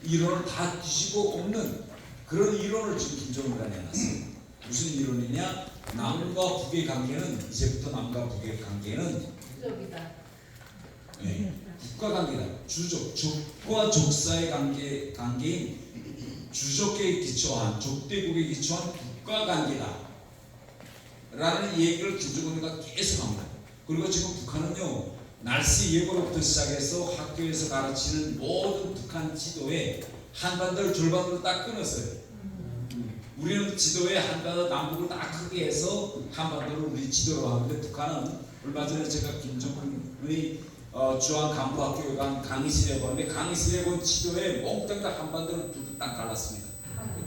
이론을 다 뒤집어 엎는 그런 이론을 지금 김정은이가 내놨어요. 무슨 이론이냐? 남과 북의 관계는 이제부터 남과 북의 관계는 부족이다. 네, 국가 관계다. 족과 족사의 관계인 주족에 기초한 족대국에 기초한 국가 관계다. 라는 얘기를 김정은이가 계속 합니다. 그리고 지금 북한은요, 날씨 예보로부터 시작해서 학교에서 가르치는 모든 북한 지도에 한반도를 절반으로 딱 끊었어요. 우리는 지도에 한반도 남북을 딱 크게 해서 한반도를 우리 지도로 하는데 북한은 얼마 전에 제가 김정은의 주한 간부학교에 간 강의실에 봤는데 강의실에 본 지도에 몽땅 다 한반도를 딱 갈랐습니다.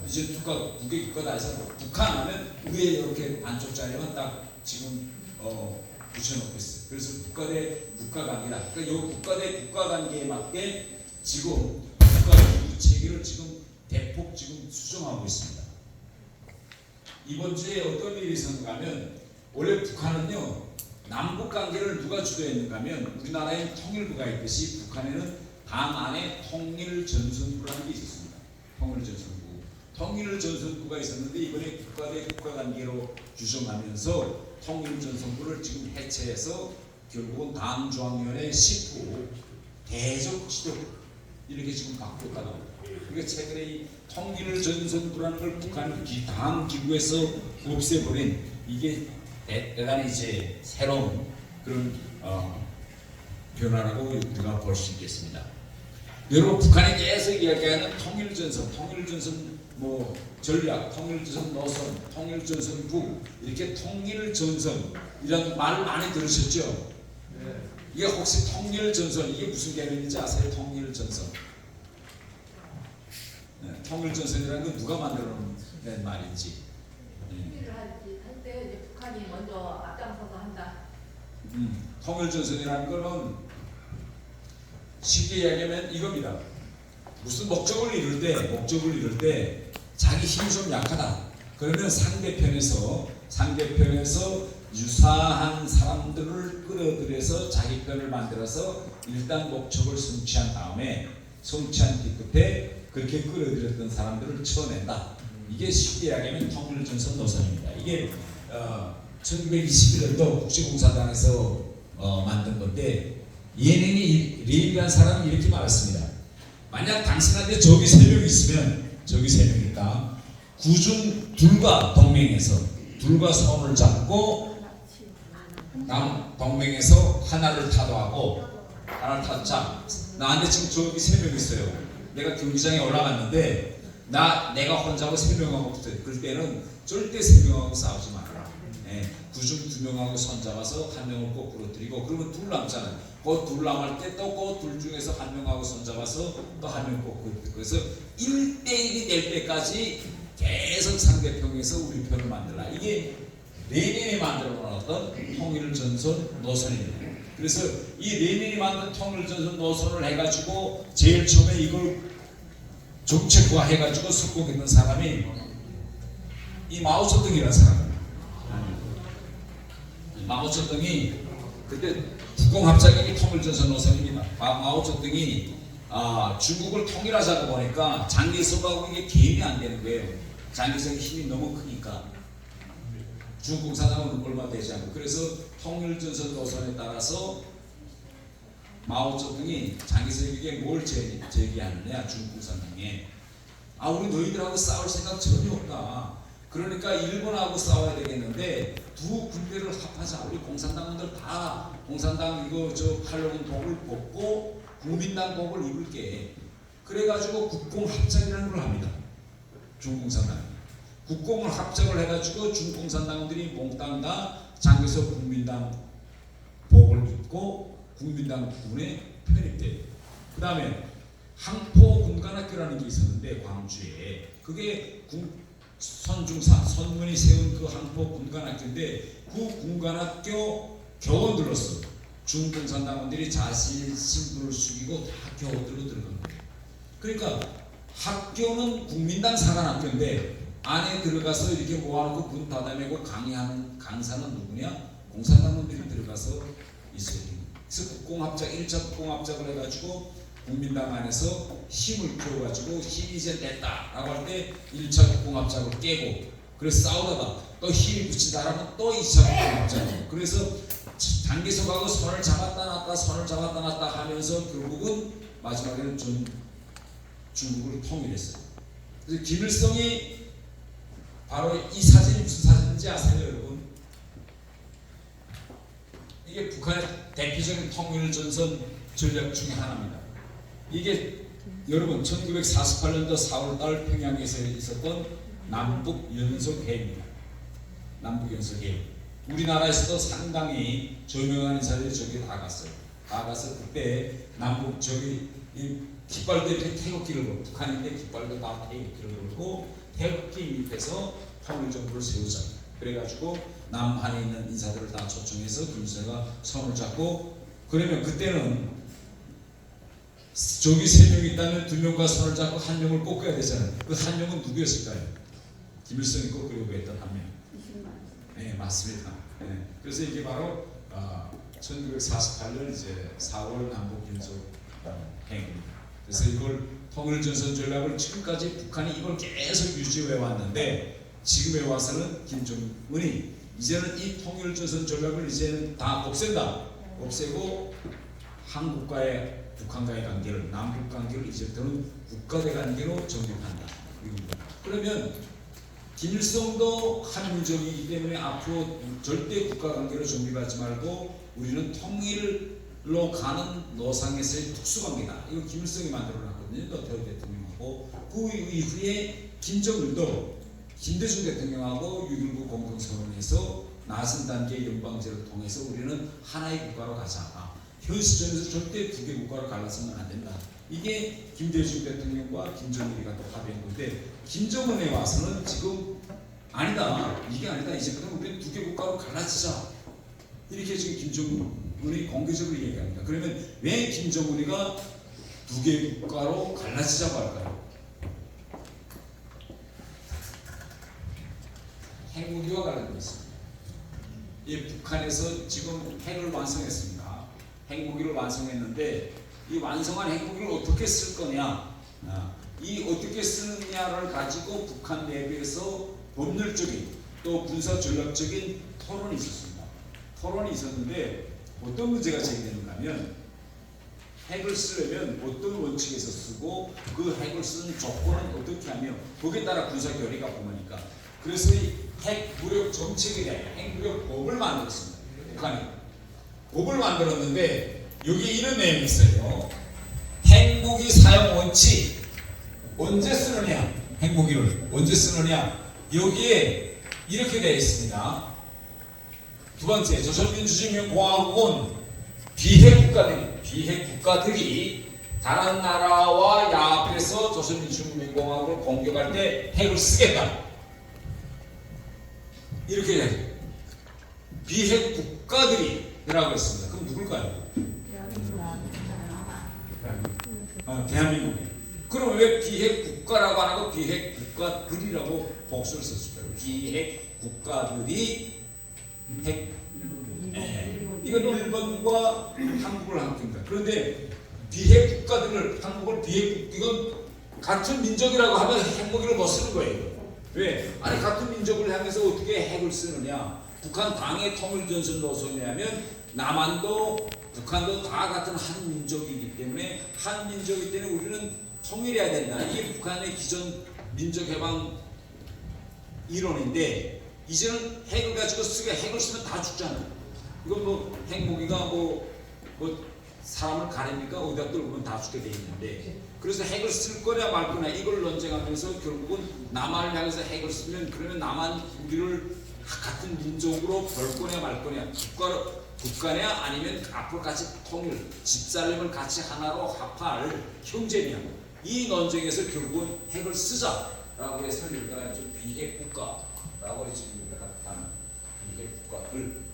이제 북의 국가다 해서 북한은 위에 이렇게 반쪽짜리만 딱 지금 붙여놓고 있어요. 그래서 국가 대 국가 관계다. 그러니까 이 국가 대 국가 관계에 맞게 지금 국가 기부 체계를 지금 대폭 지금 수정하고 있습니다. 이번 주에 어떤 일이 있었는가 하면 원래 북한은요 남북 관계를 누가 주도했는가 하면 우리나라에 통일부가 있듯이 북한에는 당 안에 통일전선부라는 게 있었습니다. 통일전선부가 있었는데 이번에 국가 대 국가 관계로 규정하면서 통일전선부를 지금 해체해서 결국은 당중앙위원회 10부 대적 지도 이렇게 지금 바꾸었다고 합니다. 그러니까 최근에 이 통일전선부라는 걸 북한이 당 기구에서 없애버린 이게 대단히 이제 새로운 그런 변화라고 우리가 볼 수 있겠습니다. 여러분 북한이 계속 이야기하는 통일전선 뭐 전략, 통일전선 노선, 통일전선부 이렇게 통일전선이라는 말을 많이 들으셨죠? 네. 이게 혹시 통일전선 이게 무슨 개념인지 아세요? 통일전선. 네, 통일전선이라는 건 누가 만들어낸 말인지. 통일을 할 때 이제 북한이 먼저 앞장서서 한다. 통일전선이라는 거는 쉽게 이야기하면 이겁니다. 무슨 목적을 이룰 때 자기 힘이 좀 약하다. 그러면 상대편에서 유사한 사람들을 끌어들여서 자기 편을 만들어서 일단 목적을 성취한 다음에 성취한 뒤끝에 그렇게 끌어들였던 사람들을 쳐낸다. 이게 쉽게 이야기하면 통일전선 노선입니다. 이게 1921년도 국제공사당에서 만든 건데 예능이 레이라는 사람이 이렇게 말했습니다. 만약 당신한테 적이 3명 있으면 적이 3명이니까 구중 둘과 동맹해서 둘과 손을 잡고 동맹해서 하나를 타도하고 자 나한테 지금 적이 3명 있어요. 내가 경기장에 올라갔는데 내가 혼자고 3명하고 붙어요. 그럴 때는 절대 3명하고 싸우지 말아라. 구중 2명하고 손잡아서 한 명을 거꾸로 들이고 그러면 둘 남잖아요. 그 둘 남을 때 또 그 둘 중에서 한 명하고 손잡아서 또 한 명 거꾸로 들이고 그래서 1대1이 될 때까지 계속 상대편에서 우리 편을 만들라. 이게 레닌이 만들어 놓았던 통일전선 노선입니다. 그래서 이 레닌이 만든 통일전선 노선을 해가지고 제일 처음에 이걸 정책화 해가지고 석공했던 사람이 이 마오쩌둥이라는 사람입니다. 마오쩌둥이 그때 국공합작이 통일전선 노선입니다. 마오쩌둥이 중국을 통일하자고 보니까 장개석하고 이게 개입이 안 되는 거예요. 장개석의 힘이 너무 크니까 중국 공산당은 얼마 되지 않고 그래서 통일전선 노선에 따라서 마오쩌둥이 장개석에게 뭘 제기하느냐 중국 공산당에 우리 너희들하고 싸울 생각 전혀 없다. 그러니까 일본하고 싸워야 되겠는데 두 군대를 합하자. 우리 공산당원들 다 공산당 이거 팔려는 독을 벗고 국민당 복을 입을게. 그래가지고 국공합작이라는 걸 합니다. 중공산당. 국공을 합작을 해가지고 중공산당원들이 몽땅 다 장개석 국민당 복을 입고 국민당 군에 편입돼요. 그 다음에 항포군관학교라는 게 있었는데 광주에 그게 선문이 세운 그 항포군관학교인데 그 군관학교 교원들로서 중공산당원들이 자신 신분을 숙이고 다 교원들로 들어갑니다. 그러니까 학교는 국민당 사관학교인데 안에 들어가서 이렇게 모아놓고 문 닫아내고 강의하는 강사는 누구냐? 공산당원들이 들어가서 있어요. 그래서 국공합작 1차 국공합작을 해가지고 국민당 안에서 힘을 키워가지고 힘이 이제 됐다라고 할 때 1차 국공합작을 깨고 그래서 싸우다가 또 힘이 붙이다라면 또 2차 국공합작 그래서 단계석하고 선을 잡았다 놨다 선을 잡았다 놨다 하면서 결국은 마지막에는 중국을 통일했어요. 그래서 김일성이 바로 이 사진이 무슨 사진인지 아세요 여러분? 이게 북한의 대표적인 통일전선 전략 중에 하나입니다. 이게 여러분 1948년도 4월달 평양에서 있었던 남북연석회의입니다. 남북연석회의. 우리나라에서도 상당히 저명한 인사들이 저기 다 갔어요. 다 가서 그때 남북 저기 이 깃발도 이렇게 태극기를 걸고 북한인데 깃발도 다 태극기를 걸고 태극기 밑에서 통일정부를 세우자. 그래가지고 남한에 있는 인사들을 다 초청해서 김일성이가 손을 잡고 그러면 그때는 저기 3명 있다면 2명과 손을 잡고 1명을 꺾어야 되잖아요. 그 1명은 누구였을까요? 김일성이 꺾으려고 했던 1명. 네, 맞습니다. 네. 그래서 이게 바로 1948년 이제 4월 남북 연속 행입니다. 그래서 이걸 통일전선 전략을 지금까지 북한이 이걸 계속 유지해 왔는데 지금에 와서는 김정은이 이제는 이 통일전선 전략을 이제는 다 없앤다. 없애고 한국과의 북한과의 관계를 남북 관계를 이제부터는 국가대 관계로 정립한다. 그러면 김일성도 한민족이기 때문에 앞으로 절대 국가 관계로 정립하지 말고 우리는 통일로 가는 노상에서의 특수관계다. 이거 김일성이 만들어놨거든요. 노태우 대통령하고 그 이후에 김정은도 김대중 대통령하고 6.19 공동선언에서 나선 단계 연방제를 통해서 우리는 하나의 국가로 가자. 현 시점에서 절대 두 개 국가로 갈라서는 안 된다. 이게 김대중 대통령과 김정일이가 또 합의한 건데 김정은에 와서는 지금 아니다. 이게 아니다. 이제부터 우리는 두 개 국가로 갈라지자. 이렇게 지금 김정은이 공개적으로 얘기합니다. 그러면 왜 김정은이가 두 개 국가로 갈라지자고 할까요? 핵무기와 관련되어 있습니다. 이 북한에서 지금 핵을 완성했습니다. 핵무기를 완성했는데 이 완성한 핵무기를 어떻게 쓸 거냐, 이 어떻게 쓰느냐를 가지고 북한 내부에서 법률적인 또 군사 전략적인 토론이 있었습니다. 토론이 있었는데 어떤 문제가 제기되는가 하면 핵을 쓰려면 어떤 원칙에서 쓰고 그 핵을 쓰는 조건은 어떻게 하며 거기에 따라 군사 결의가 범하니까 그래서 이 핵무력 정책에 대한 핵무력법을 만들었습니다. 북한이 법을 만들었는데 여기 이런 내용이 있어요. 핵무기 사용 원칙 언제 쓰느냐, 핵무기를 언제 쓰느냐 여기에 이렇게 되어 있습니다. 두 번째, 조선민주주의인민공화국은 비핵 국가들이 다른 나라와 야합해서 조선민주주의인민공화국을 공격할 때 핵을 쓰겠다. 이렇게 돼요. 비핵 국가들이라고 했습니다. 그럼 누굴까요? 대한민국이. 그럼 왜 비핵 국가라고 안 하고 비핵 국가들이라고 복수를 썼을까요? 비핵 국가들이 핵. 이건 일본과 한국을 함께입니다. 그런데 비핵 국가들을 한국을 비핵 이건 같은 민족이라고 하면 핵무기를 못 쓰는 거예요. 왜? 아니 같은 민족을 향해서 어떻게 핵을 쓰느냐? 북한 당의 통일전선 노선에 하면 남한도 북한도 다 같은 한 민족이기 때문에 한 민족이기 때문에 우리는 통일해야 된다. 이게 북한의 기존 민족해방 이론인데 이제는 핵을 가지고 핵을 쓰면 다 죽잖아요. 이건 뭐 핵무기가 뭐 사람을 가립니까? 어디다 끌고 다 죽게 돼 있는데 그래서 핵을 쓸 거냐 말 거냐 이걸 논쟁하면서 결국은 남한을 향해서 핵을 쓰면 그러면 남한 우리를 같은 민족으로 볼 거냐 말 거냐 국가냐 아니면 앞으로 같이 통일 집살림을 같이 하나로 합할 형제냐 이 논쟁에서 결국은 핵을 쓰자라고 해서 우리가 좀 비핵 국가라고 지금 우리가 하는 비핵 국가들.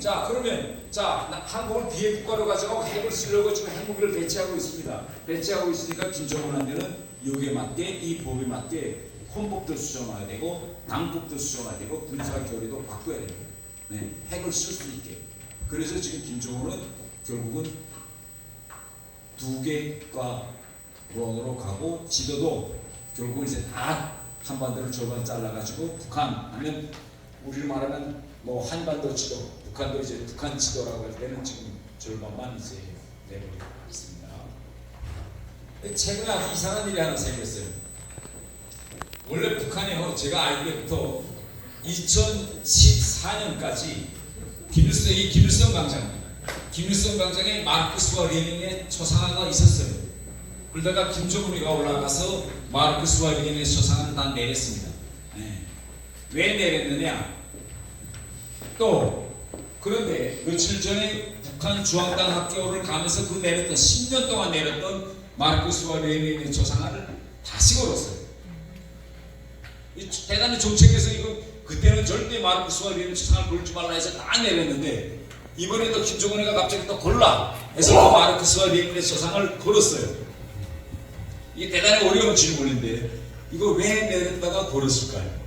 자 그러면 한국을 비핵 국가로 가져가고 핵을 쓰려고 지금 핵무기를 배치하고 있습니다. 배치하고 있으니까 김정은한테는 여기에 맞게 이 법에 맞게 헌법도 수정해야 되고 당법도 수정해야 되고 군사 결의도 바꿔야 됩니다. 네, 핵을 쓸 수 있게. 그래서 지금 김정은은 결국은 2개 국가론으로 가고 지도도 결국 이제 다 한반도를 절반 잘라가지고 북한 하면 우리로 말하면 뭐 한반도 지도, 북한도 이제 북한 지도라고 할 때는 지금 절반만 이제 내버리고 있습니다. 최근에 아주 이상한 일이 하나 생겼어요. 원래 북한이요, 제가 알기로부터 2014년까지 김일성 광장에 마르크스와 레닌의 초상화가 있었어요. 그러다가 김정은이가 올라가서 마르크스와 레닌의 초상화를 다 내렸습니다. 네. 왜 내렸느냐? 또 그런데 며칠 전에 북한 중앙당 학교를 가면서 그 내렸던 10년 동안 내렸던 마르크스와 레닌의 초상화를 다시 걸었어요. 이 대단히 정책에서 이거 그때는 절대 마르크스와 레닌 초상화를 걸지 말라 해서 다 내렸는데 이번에도 김정은이가 갑자기 또 걸라 해서 그 마르크스와 레닌의 초상화를 걸었어요. 이게 대단히 어려운 질문인데 이거 왜 내렸다가 걸었을까요?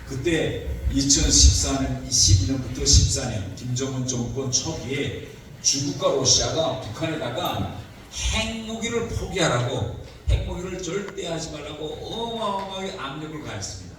그때 2014년, 12년부터 14년 김정은 정권 초기에 중국과 러시아가 북한에다가 핵무기를 포기하라고, 핵무기를 절대 하지 말라고 어마어마하게 압력을 가했습니다.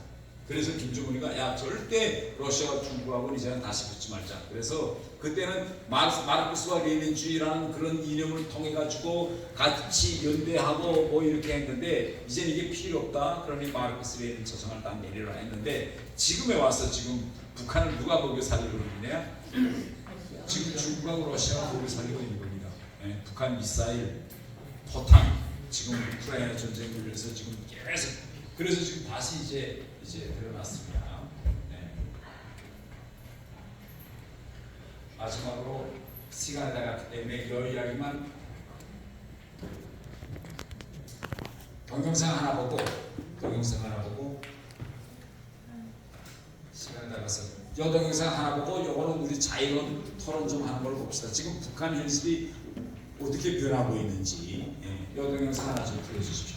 그래서 김정은이가 야 절대 러시아와 중국하고는 이제는 다시 붙지 말자. 그래서 그때는 마르크스와 레닌주의라는 그런 이념을 통해 가지고 같이 연대하고 뭐 이렇게 했는데 이제는 이게 필요 없다. 그러니 마르크스 레닌 초상을 딱 내리라 했는데 지금에 와서 지금 북한을 누가 먹여 살리고 있느냐? 지금 중국하고 러시아가 먹여 살리고 있는 겁니다. 네, 북한 미사일, 포탄, 지금 우크라이나 전쟁을 위해서 지금 계속 그래서 지금 다시 이제 드러났습니다. 네. 마지막으로 시간이 나갔기 때문에 이 이야기만 동영상 하나 보고 시간이 나가서 이 동영상 하나 보고 요거는 우리 자유로운 토론 좀 하는 걸 봅시다. 지금 북한 현실이 어떻게 변하고 있는지 이 동영상 하나 좀 들려주십시오.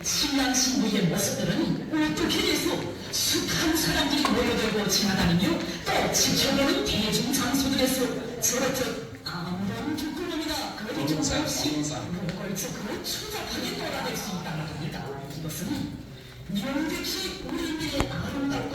신랑 신부의 모습들은 어떻게 돼서 수많은 사람들이 모여들고 지나다니며 또 지켜보는 대중 장소들에서 저렇듯 아무런 조건이나 거리낌 없이 꼴쩍 추잡하게 돌아댈 수 있다는 겁니다. 이것은 명백히 우리들의 아름답고